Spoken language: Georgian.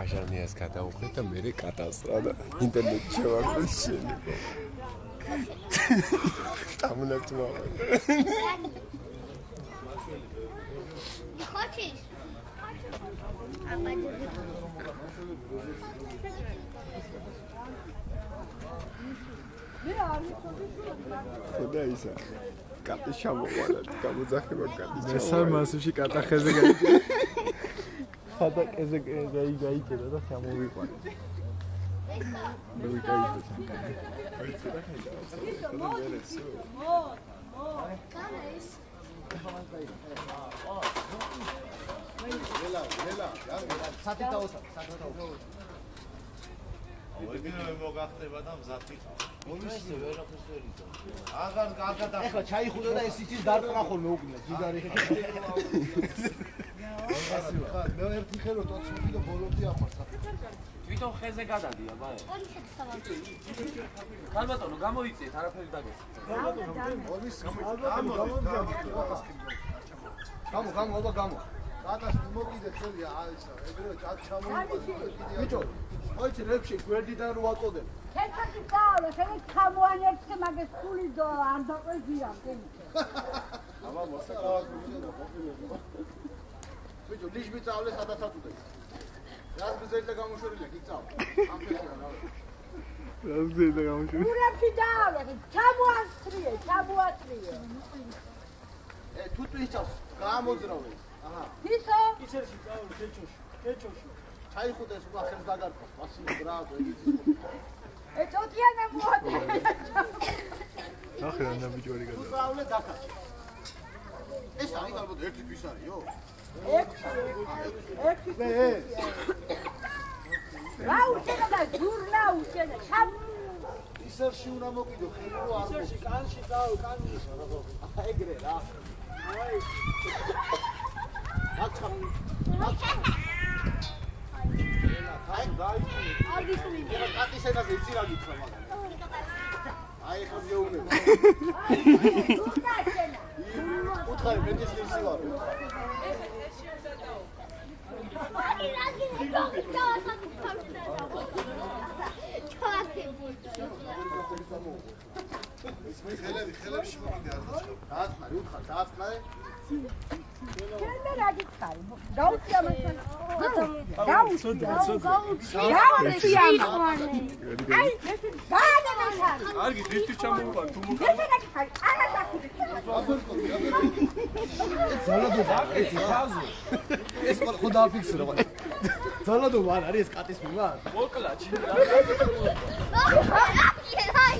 Așarnias გადავუხეთ და მე კატასტრა და ინტერნეტი შევარდეთ შენი. Tamnatma. Хочешь? Куда ისა? კატი შამოვალა, გამოძახება კატი. მესარ მასში კატახეზე გაიგე. ხადაკეზე გაიგე და შემოვიყვანე. მე ვიკაიდე სამკაცი. აიცი რა ხაიდა? Lela, სათითაოსა. ვიგინო მოგახტება და მზათი. მომისე ვერაფერს ვერ იცო. აღარ ახლა ჩაიხუდა და ეს იცის დარტყმა ხოლმე უკნია ჯიგარი. მე ერთი ხელო ტოცული და ბოლომდე ახარს. თვითონ ხეზე გადადია ბაე. ხალბატონო გამოიწიეთ არაფერი დაგეს. გამო. დადას მოკიდე ხელია აისა, ეგრევე ჩამოვიდა. ბიჭო, მოიცი რებში გვერდიდან რო აწოდებ. ქეთაკი დაავალე, ხელი ჩამოანერცხე მაგას ფული და არ დაყვეზია კენჩე. აბა მოსაკავად ბიჭო, ლიჟბი წავლე სადაც აწოდებ. რას გზელი და გამოშვერილია, კი წავ. ამ ფეხია რა. რას გზელი და გამოშვერილია? ურებში დაავალე, ჩამოასწრიე. თუ ტვისავს, გამოძრავე. აჰა. ისო? ისერში წავ, კეჩოში. ჩაიხუდეს უკვე ხელს დაგარყოს, მასინო ბრavo, იცის. წოტიანა მოატე. ახლა რა ბიჭორი გადა. უწავლე დაკაჩ. ეს არის ალბათ ერთი თვის არისო? ერთი. რა უშენა და ჯურნა უშენა. ისერში უნდა მოკიდო, ხელი რო არ ისერში კანში წავ, კანში. ეგრე რა. აი. აჩა. აი დაიწყე. აგიწული. რა კატის ენაზე იცი რა გითხრა მაგას. აი ხო გეუბნები. უთხარი მეტის ისე ვარ. აი რა გიგო ხელებში მოკიდე არ დაწყარი, უთხარი, დაწყარი. შენ რა გითხარი? გაუწია მასთან. გაუწია. აი, ეს გადამახარ. კარგი, დისტი ჩამოვიყარ, თუ მოკა. ეს რა გითხარი? არა დახუდი. ზალადობა არის ხაზო. ეს ხო დააფიქსირე ყო. ზალადობა არ არის ეს კატის მიმა? მოკლა ჩი. აი